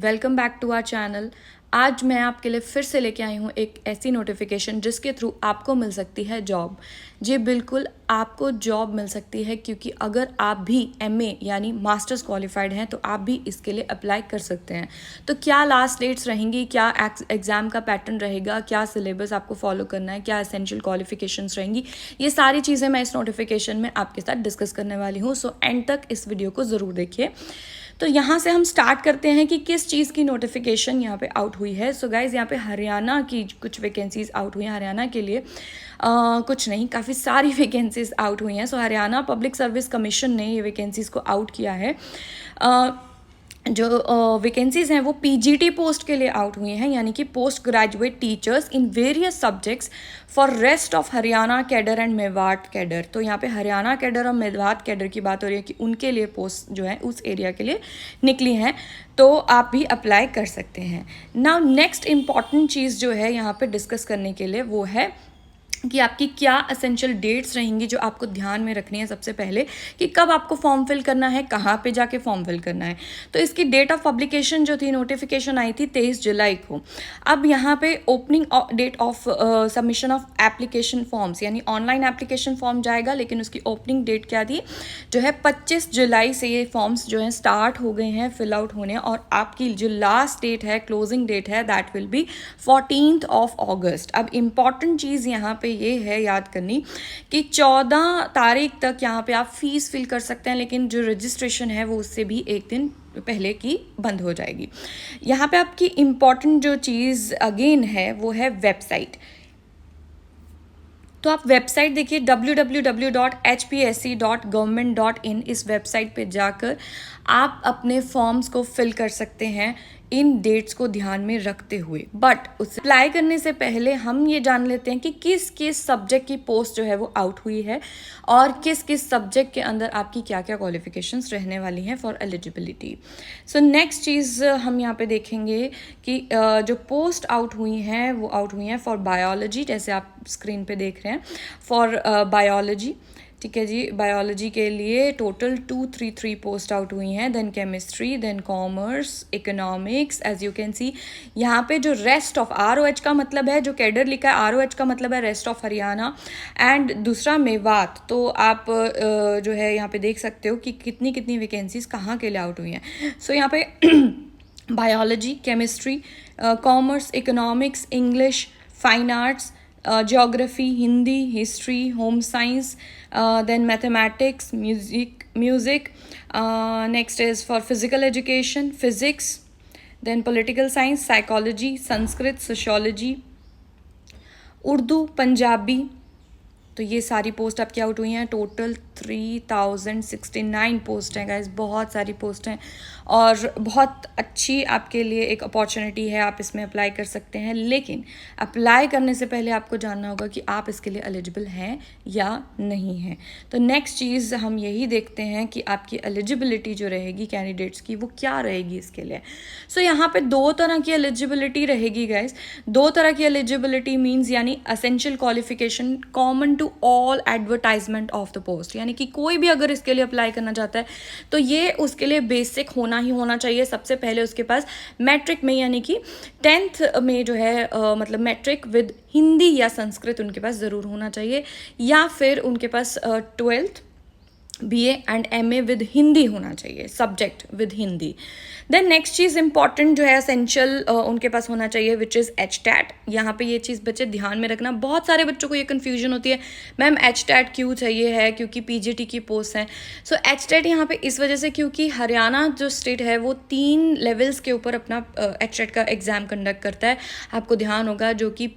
Welcome back to our channel. आज मैं आपके लिए फिर से लेके आई हूँ एक ऐसी नोटिफिकेशन जिसके थ्रू आपको मिल सकती है जॉब। जी बिल्कुल, आपको जॉब मिल सकती है क्योंकि अगर आप भी एमए यानी मास्टर्स क्वालिफाइड हैं तो आप भी इसके लिए अप्लाई कर सकते हैं। तो क्या लास्ट डेट्स रहेंगी, क्या एग्ज़ाम का पैटर्न रहेगा, क्या सिलेबस आपको फॉलो करना है, क्या एसेंशियल क्वालिफिकेशंस रहेंगी, ये सारी चीज़ें मैं इस नोटिफिकेशन में आपके साथ डिस्कस करने वाली हूँ। सो एंड तक इस वीडियो को ज़रूर देखिए। तो यहाँ से हम स्टार्ट करते हैं कि किस चीज़ की नोटिफिकेशन यहाँ पे आउट हुई है। सो गाइज़, यहाँ पे हरियाणा की कुछ वैकेंसीज़ आउट हुई हैं। हरियाणा के लिए कुछ नहीं, काफ़ी सारी वैकेंसीज़ आउट हुई हैं। सो हरियाणा पब्लिक सर्विस कमीशन ने ये वैकेंसीज़ को आउट किया है। जो वैकेंसीज़ हैं वो पीजीटी पोस्ट के लिए आउट हुई हैं, यानी कि post graduate teachers in various subjects for rest of Haryana cadre and Mewat cadre. तो यहाँ पे हरियाणा कैडर और मेवात कैडर की बात हो रही है कि उनके लिए पोस्ट जो है उस एरिया के लिए निकली हैं, तो आप भी अप्लाई कर सकते हैं। नाउ नेक्स्ट इम्पॉर्टेंट चीज़ जो है यहाँ पे डिस्कस करने के लिए वो है कि आपकी क्या असेंशियल डेट्स रहेंगी जो आपको ध्यान में रखनी है। सबसे पहले कि कब आपको फॉर्म फिल करना है, कहाँ पे जाके फॉर्म फिल करना है। तो इसकी डेट ऑफ पब्लिकेशन जो थी, नोटिफिकेशन आई थी 23 जुलाई को। अब यहाँ पे opening date of submission of application forms, यानी ऑनलाइन एप्लीकेशन फॉर्म जाएगा, लेकिन उसकी ओपनिंग डेट क्या थी जो है 25 जुलाई से ये फॉर्म्स जो हैं स्टार्ट हो गए हैं फिल आउट होने, और आपकी जो लास्ट डेट है, क्लोजिंग डेट है, दैट विल बी 14 अगस्त। अब इम्पॉर्टेंट चीज़ यहाँ पे ये है याद करनी कि 14 तारीख तक यहाँ पे आप फीस फिल कर सकते हैं, लेकिन जो रजिस्ट्रेशन है वो उससे भी एक दिन पहले की बंद हो जाएगी। यहाँ पे आपकी इम्पॉर्टेंट जो चीज़ अगेन है वो है वेबसाइट। तो आप वेबसाइट देखिए www.hpsc.government.in। इस वेबसाइट पे जाकर आप अपने फॉर्म्स को फिल कर सकते हैं इन डेट्स को ध्यान में रखते हुए। बट उसे अप्लाई करने से पहले हम ये जान लेते हैं कि किस किस सब्जेक्ट की पोस्ट जो है वो आउट हुई है और किस किस सब्जेक्ट के अंदर आपकी क्या क्या क्वालिफिकेशंस रहने वाली हैं फॉर एलिजिबिलिटी। सो नेक्स्ट चीज़ हम यहाँ पे देखेंगे कि जो पोस्ट आउट हुई हैं वो आउट हुई हैं फॉर बायोलॉजी, जैसे आप स्क्रीन पे देख रहे हैं, फॉर बायोलॉजी। ठीक है जी, बायोलॉजी के लिए टोटल 233 पोस्ट आउट हुई हैं। Then chemistry, then commerce, economics. As you can see यहाँ पे जो रेस्ट ऑफ ROH का मतलब है, जो कैडर लिखा है ROH का मतलब है रेस्ट ऑफ हरियाणा, एंड दूसरा मेवात। तो आप जो है यहाँ पे देख सकते हो कि कितनी कितनी वैकेंसीज कहाँ के लिए आउट हुई हैं। सो यहाँ पे biology, chemistry, commerce, economics, English, fine arts, geography, Hindi, history, home science, then mathematics, music. Next is for physical education, physics, then political science, psychology, Sanskrit, sociology, Urdu, Punjabi। तो ये सारी पोस्ट आपकी out हुई हैं। Total 3069 post हैं guys, बहुत सारी post हैं और बहुत अच्छी आपके लिए एक अपॉर्चुनिटी है, आप इसमें अप्लाई कर सकते हैं। लेकिन अप्लाई करने से पहले आपको जानना होगा कि आप इसके लिए एलिजिबल हैं या नहीं हैं। तो नेक्स्ट चीज़ हम यही देखते हैं कि आपकी एलिजिबिलिटी जो रहेगी कैंडिडेट्स की वो क्या रहेगी इसके लिए। सो यहाँ पे दो तरह की एलिजिबिलिटी रहेगी गाइस। दो तरह की एलिजिबिलिटी मीन्स यानी essential qualification common to all advertisement of the post, यानी कि कोई भी अगर इसके लिए अप्लाई करना चाहता है तो ये उसके लिए बेसिक होना ही होना चाहिए। सबसे पहले उसके पास मैट्रिक में यानी कि 10th में जो है मतलब मैट्रिक विद हिंदी या संस्कृत उनके पास ज़रूर होना चाहिए, या फिर उनके पास 12th BA and MA with Hindi होना चाहिए, subject with Hindi. Then next चीज़ इंपॉर्टेंट जो है असेंशियल उनके पास होना चाहिए विच इज़ HTAT। यहाँ पे ये चीज़ बच्चे ध्यान में रखना, बहुत सारे बच्चों को ये कन्फ्यूजन होती है मैम HTAT क्यों चाहिए है, क्योंकि PGT की पोस्ट हैं। सो HTAT यहाँ पे इस वजह से क्योंकि हरियाणा जो स्टेट है वो 3 लेवल्स के ऊपर अपना HTAT का एग्ज़ाम कंडक्ट करता है, आपको ध्यान होगा, जो कि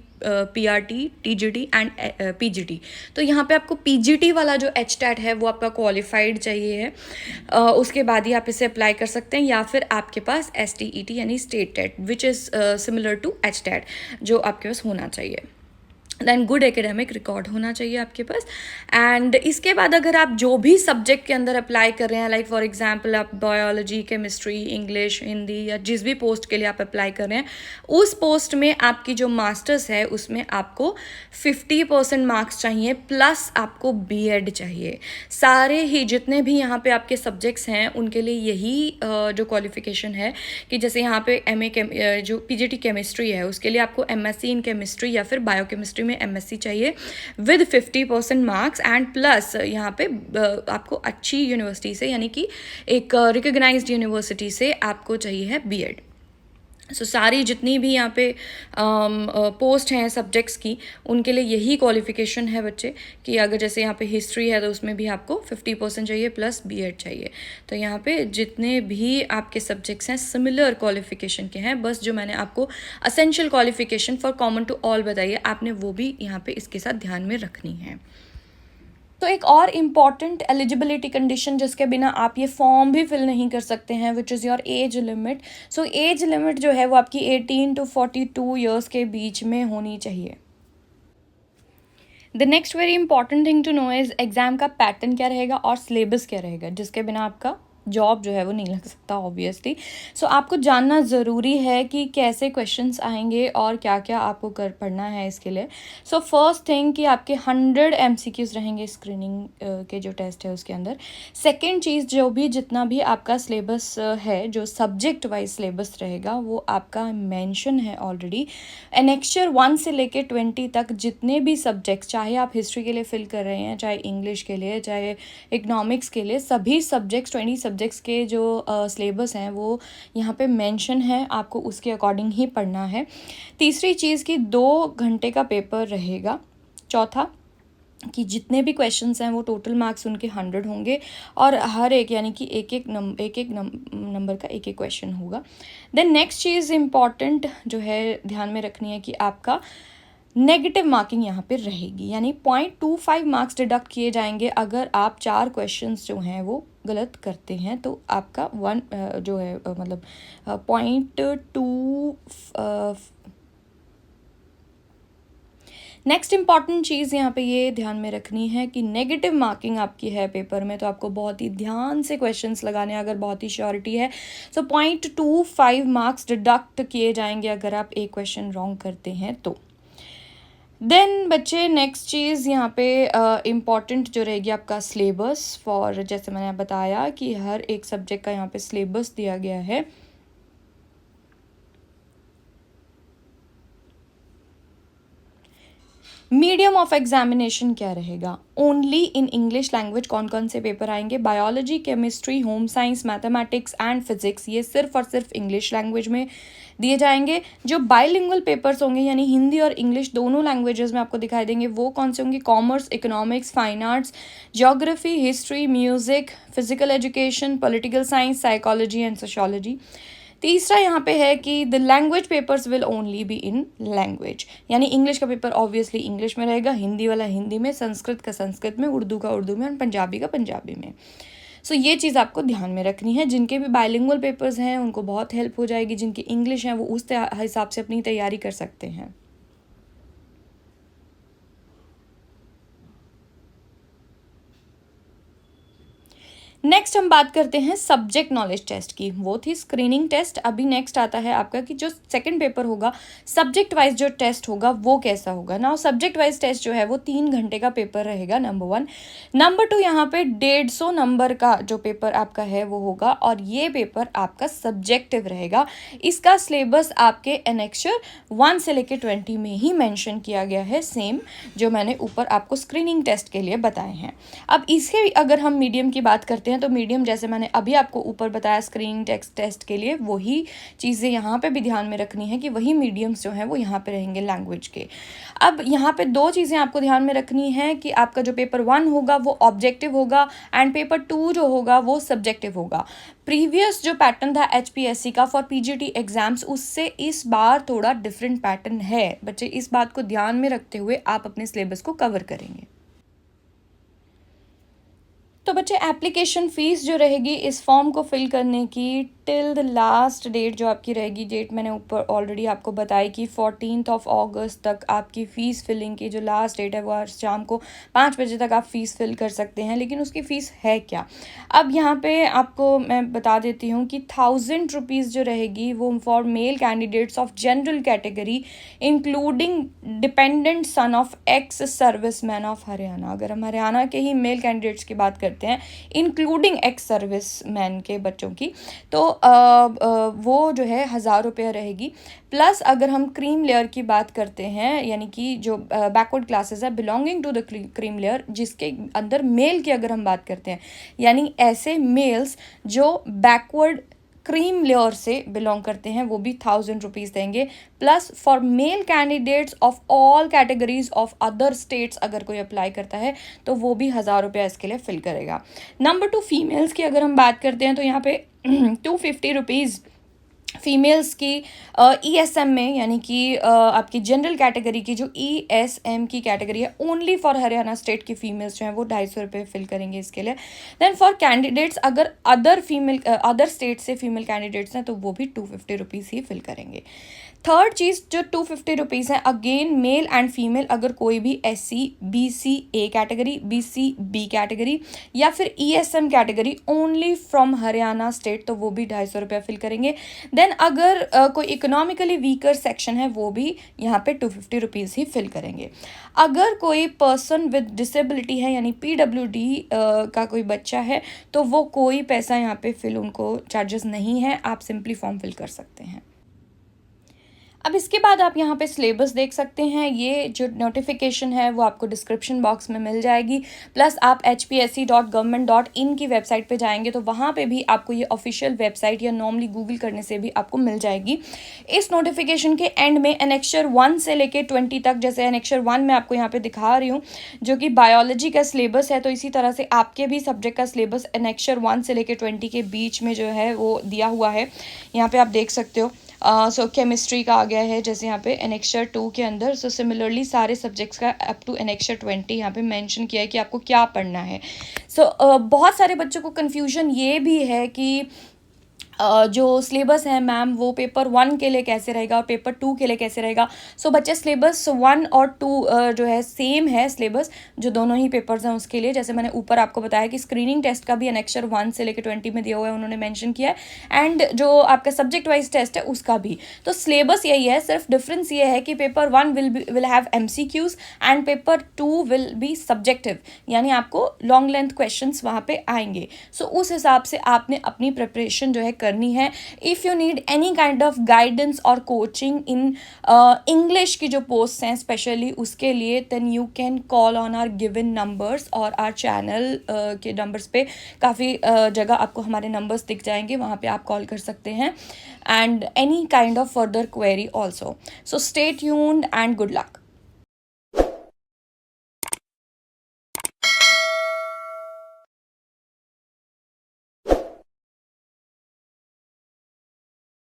PRT, TGT एंड PGT। तो यहाँ पे आपको PGT वाला जो HTAT है वो आपका क्वालिफाइड चाहिए है, उसके बाद ही आप इसे अप्लाई कर सकते हैं, या फिर आपके पास STET यानी state TET which is similar to HTAT जो आपके पास होना चाहिए। देन गुड एकेडमिक रिकॉर्ड होना चाहिए आपके पास। एंड इसके बाद अगर आप जो भी सब्जेक्ट के अंदर अप्लाई कर रहे हैं, लाइक फॉर एग्जांपल आप बायोलॉजी, केमिस्ट्री, इंग्लिश, हिंदी या जिस भी पोस्ट के लिए आप अप्लाई कर रहे हैं, उस पोस्ट में आपकी जो मास्टर्स है उसमें आपको 50% मार्क्स चाहिए, प्लस आपको बीएड चाहिए। सारे ही जितने भी यहाँ पे आपके सब्जेक्ट्स हैं उनके लिए यही जो क्वालिफिकेशन है कि जैसे यहाँ पे जो पीजीटी केमिस्ट्री है उसके लिए आपको एमएससी इन केमिस्ट्री या फिर बायोकेमिस्ट्री में एमएससी चाहिए विद 50% मार्क्स, एंड प्लस यहाँ पे आपको अच्छी यूनिवर्सिटी से, यानी कि एक रिकॉग्नाइज्ड यूनिवर्सिटी से आपको चाहिए है बीएड। सो सारी जितनी भी यहाँ पे पोस्ट हैं सब्जेक्ट्स की, उनके लिए यही क्वालिफिकेशन है बच्चे कि अगर जैसे यहाँ पे हिस्ट्री है तो उसमें भी आपको 50% चाहिए प्लस बीएड चाहिए। तो यहाँ पे जितने भी आपके सब्जेक्ट्स हैं सिमिलर क्वालिफिकेशन के हैं, बस जो मैंने आपको essential qualification for common to all बताई है, आपने वो भी यहाँ पे इसके साथ ध्यान में रखनी है। तो एक और इम्पॉर्टेंट एलिजिबिलिटी कंडीशन जिसके बिना आप ये फॉर्म भी फिल नहीं कर सकते हैं, which is your age limit. So age limit जो है वो आपकी 18 to 42 ईयर्स के बीच में होनी चाहिए। The next very important thing to know is exam का पैटर्न क्या रहेगा और सिलेबस क्या रहेगा, जिसके बिना आपका जॉब जो है वो नहीं लग सकता ऑब्वियसली। सो आपको जानना ज़रूरी है कि कैसे क्वेश्चंस आएंगे और क्या क्या आपको पढ़ना है इसके लिए। सो फर्स्ट थिंग कि आपके 100 MCQs रहेंगे स्क्रीनिंग के जो टेस्ट है उसके अंदर। सेकंड चीज़, जो भी जितना भी आपका सिलेबस है, जो सब्जेक्ट वाइज सिलेबस रहेगा वो आपका मेंशन है ऑलरेडी। एनेक्चर 1 से लेके 20 तक जितने भी सब्जेक्ट्स, चाहे आप हिस्ट्री के लिए फिल कर रहे हैं, चाहे इंग्लिश के लिए, चाहे इकोनॉमिक्स के लिए, सभी सब्जेक्ट्स 20 सब्जेक्ट्स के जो सिलेबस हैं वो यहाँ पे मेंशन है, आपको उसके अकॉर्डिंग ही पढ़ना है। तीसरी चीज़ कि 2 घंटे का पेपर रहेगा। चौथा कि जितने भी क्वेश्चंस हैं वो टोटल मार्क्स उनके 100 होंगे और हर एक यानी कि एक एक नंबर का एक क्वेश्चन होगा। देन नेक्स्ट चीज़ इम्पॉर्टेंट जो है ध्यान में रखनी है कि आपका नेगेटिव मार्किंग यहाँ पे रहेगी, यानी 0.25 मार्क्स डिडक्ट किए जाएंगे अगर आप 4 क्वेश्चंस जो हैं वो गलत करते हैं, तो आपका 1 जो है मतलब 0.2। नेक्स्ट इंपॉर्टेंट चीज़ यहाँ पे ये ध्यान में रखनी है कि नेगेटिव मार्किंग आपकी है पेपर में, तो आपको बहुत ही ध्यान से क्वेश्चंस लगाने हैं अगर बहुत ही श्योरिटी है। सो 0.25 मार्क्स डिडक्ट किए जाएंगे अगर आप एक क्वेश्चन रॉन्ग करते हैं तो। देन बच्चे नेक्स्ट चीज़ यहाँ पे इम्पॉर्टेंट जो रहेगी आपका सिलेबस फॉर, जैसे मैंने बताया कि हर एक सब्जेक्ट का यहाँ पे सिलेबस दिया गया है। मीडियम ऑफ एग्जामिनेशन क्या रहेगा, ओनली इन इंग्लिश लैंग्वेज। कौन कौन से पेपर आएंगे, biology, chemistry, home science, mathematics and physics, ये सिर्फ और सिर्फ इंग्लिश लैंग्वेज में दिए जाएंगे। जो बाइलिंगुअल पेपर्स होंगे यानी हिंदी और इंग्लिश दोनों लैंग्वेजेस में आपको दिखाई देंगे, वो कौन से होंगे, commerce, economics, fine arts, geography, history, music, physical education, political science, psychology and sociology. तीसरा यहाँ पे है कि the language papers will only be in language, यानी इंग्लिश का पेपर ऑब्वियसली इंग्लिश में रहेगा, हिंदी वाला हिंदी में, संस्कृत का संस्कृत में, उर्दू का उर्दू में और पंजाबी का पंजाबी में। सो ये चीज़ आपको ध्यान में रखनी है। जिनके भी बाइलिंगुअल पेपर्स हैं उनको बहुत हेल्प हो जाएगी, जिनकी इंग्लिश हैं वो उस हिसाब से अपनी तैयारी कर सकते हैं। नेक्स्ट हम बात करते हैं सब्जेक्ट नॉलेज टेस्ट की। वो थी स्क्रीनिंग टेस्ट, अभी नेक्स्ट आता है आपका कि जो सेकंड पेपर होगा सब्जेक्ट वाइज जो टेस्ट होगा वो कैसा होगा ना। सब्जेक्ट वाइज टेस्ट जो है वो 3 घंटे का पेपर रहेगा, नंबर 1। नंबर 2 यहाँ पे 150 नंबर का जो पेपर आपका है वो होगा और ये पेपर आपका सब्जेक्टिव रहेगा। इसका सिलेबस आपके एनेक्चर 1 से लेकर 20 में ही मेंशन किया गया है, सेम जो मैंने ऊपर आपको स्क्रीनिंग टेस्ट के लिए बताए हैं। अब इसके अगर हम मीडियम की बात करते हैं तो मीडियम जैसे मैंने अभी आपको ऊपर बताया स्क्रीनिंग टेस्ट के लिए, वही चीज़ें यहाँ पे भी ध्यान में रखनी है कि वही मीडियम्स जो हैं वो यहाँ पे रहेंगे लैंग्वेज के। अब यहाँ पे 2 चीज़ें आपको ध्यान में रखनी है कि आपका जो पेपर 1 होगा वो ऑब्जेक्टिव होगा एंड पेपर 2 जो होगा वो सब्जेक्टिव होगा। प्रीवियस जो पैटर्न था HPSC का फॉर PGT एग्जाम्स, उससे इस बार थोड़ा डिफरेंट पैटर्न है। बच्चे इस बात को ध्यान में रखते हुए आप अपने सिलेबस को कवर करेंगे। तो बच्चे एप्लीकेशन फ़ीस जो रहेगी इस फॉर्म को फिल करने की टिल द लास्ट डेट जो आपकी रहेगी, डेट मैंने ऊपर ऑलरेडी आपको बताई कि 14 अगस्त तक आपकी फ़ीस फिलिंग की जो लास्ट डेट है वो आज शाम को 5 बजे तक आप फ़ीस फिल कर सकते हैं। लेकिन उसकी फ़ीस है क्या, अब यहाँ पे आपको मैं बता देती हूँ कि 1000 रुपीज़ जो रहेगी वो for male candidates of general category including dependent son of ex service man of Haryana. अगर हम हरियाणा के ही मेल कैंडिडेट्स की बात करते हैं इंक्लूडिंग एक्स सर्विस मैन के बच्चों की, तो वो जो है 1000 रुपये रहेगी। प्लस अगर हम क्रीम लेयर की बात करते हैं, यानी कि जो बैकवर्ड क्लासेस है belonging to the cream layer, जिसके अंदर मेल की अगर हम बात करते हैं, यानी ऐसे मेल्स जो बैकवर्ड क्रीम लेयर से बिलोंग करते हैं, वो भी 1000 रुपीज़ देंगे। Plus for male candidates of all categories of other states अगर कोई अप्लाई करता है तो वो भी 1000 रुपये इसके लिए फिल करेगा। नंबर 2 फीमेल्स की अगर हम बात करते हैं तो यहाँ पे 250 रुपीज़ फीमेल्स की ESM में, यानी कि आपकी जनरल कैटेगरी की जो ESM की कैटेगरी है ओनली फॉर हरियाणा स्टेट की फीमेल्स जो हैं वो 250 रुपये फिल करेंगे इसके लिए। देन फॉर कैंडिडेट्स अगर अदर स्टेट से फीमेल कैंडिडेट्स हैं तो वो भी 250 रुपीज़ ही फिल करेंगे। थर्ड चीज़ जो 250 रुपीज़ है, अगेन मेल एंड फीमेल अगर कोई भी SC BC A category, BC B category या फिर ESM category only from Haryana state, तो वो भी 250 रुपये फिल करेंगे। देन अगर कोई इकोनॉमिकली वीकर सेक्शन है वो भी यहाँ पे 250 रुपीज़ ही फिल करेंगे। अगर कोई पर्सन विद डिसेबिलिटी है यानी PWD का कोई बच्चा है तो वो कोई पैसा यहाँ पे फिल उनको चार्जेस नहीं है, आप सिंपली फॉर्म फिल कर सकते हैं। अब इसके बाद आप यहाँ पे सिलेबस देख सकते हैं, ये जो नोटिफिकेशन है वो आपको डिस्क्रिप्शन बॉक्स में मिल जाएगी। प्लस आप hpsc.government.in की वेबसाइट पे जाएंगे तो वहाँ पे भी आपको ये ऑफिशियल वेबसाइट या नॉर्मली गूगल करने से भी आपको मिल जाएगी। इस नोटिफिकेशन के एंड में एनेक्चर 1 से लेके 20 तक, जैसे एनेक्चर 1 मैं आपको यहाँ पे दिखा रही हूँ जो कि बायोलॉजी का सिलेबस है, तो इसी तरह से आपके भी सब्जेक्ट का सिलेबस एनेक्चर 1 से लेके 20 के बीच में जो है वो दिया हुआ है। यहाँ पे आप देख सकते हो। सो केमिस्ट्री का आ गया है जैसे यहाँ पे एनेक्चर 2 के अंदर। सो सिमिलरली सारे सब्जेक्ट्स का अप टू एनेक्चर 20 यहाँ पे मेंशन किया है कि आपको क्या पढ़ना है। सो बहुत सारे बच्चों को कन्फ्यूजन ये भी है कि जो सिलेबस है मैम वो पेपर 1 के लिए कैसे रहेगा और पेपर 2 के लिए कैसे रहेगा। सो बच्चे सिलेबस 1 और 2 जो है सेम है सिलेबस, जो दोनों ही पेपर्स हैं उसके लिए। जैसे मैंने ऊपर आपको बताया कि स्क्रीनिंग टेस्ट का भी एनेक्चर 1 से लेकर 20 में दिया हुआ है, उन्होंने मेंशन किया है, एंड जो आपका सब्जेक्ट वाइज टेस्ट है उसका भी। तो सिलेबस यही है, सिर्फ डिफरेंस ये है कि paper 1 will have MCQs and paper 2 will be subjective, यानी आपको लॉन्ग लेंथ क्वेश्चन वहाँ पे आएंगे। सो उस हिसाब से आपने अपनी प्रिपरेशन जो है करनी है। If you need any kind of guidance और कोचिंग इन इंग्लिश की जो पोस्ट हैं स्पेशली उसके लिए, then you can call on our given numbers, और आवर चैनल के नंबर्स पे काफ़ी जगह आपको हमारे नंबर्स दिख जाएंगे, वहाँ पे आप कॉल कर सकते हैं, and any kind of further query also. So stay tuned and good luck.